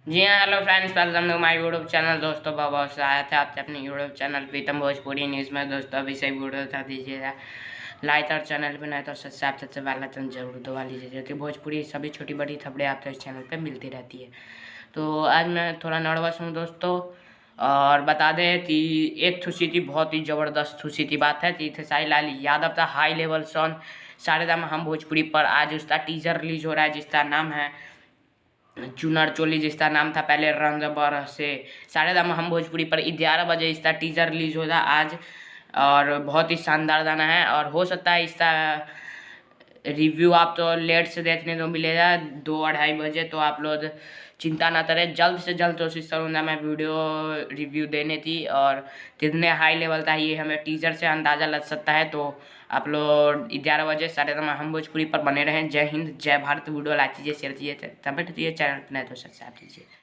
जी हाँ, hello friends, welcome to my YouTube channel. दोस्तों बहुत स्वागत है आपके अपने YouTube channel Pritam Bhojpuri news में। दोस्तों अभी से वीडियो बता दीजिएगा, लाइक और चैनल पर नए तो सब्सक्राइब सबसे पहले तो जरूर दबा लीजिए, क्योंकि भोजपुरी सभी छोटी बड़ी खबरें आपको इस चैनल पर मिलती रहती है। तो आज मैं थोड़ा नर्वस हूँ दोस्तों, और बता दें कि एक खुशी थी, बहुत ही ज़बरदस्त खुशी की बात है कि खेसारी लाल यादव का हाई लेवल सॉन्ग सारेगामा हम भोजपुरी पर आज उसका टीजर रिलीज हो रहा है, जिसका नाम है चुनर चोली। जिसका नाम था पहले रंग बरसे। सारेगामा हम भोजपुरी पर 11 बजे इसका टीजर रिलीज होगा आज, और बहुत ही शानदार गाना है। और हो सकता है इसका रिव्यू आप तो लेट से देखने को मिलेगा 2-2:30 बजे, तो आप लोग चिंता ना करें, जल्द से जल्द कोशिश करूँगा मैं वीडियो रिव्यू देने की। और कितने हाई लेवल का ये हमें टीजर से अंदाज़ा लग सकता है। तो आप लोग 11 बजे सारेगामा हम भोजपुरी पर बने रहें। जय हिंद, जय भारत। वीडियो लाइक कीजिए, शेयर कीजिए, कमेंट कीजिए, चैनल पर नए तो सब्सक्राइब कीजिए।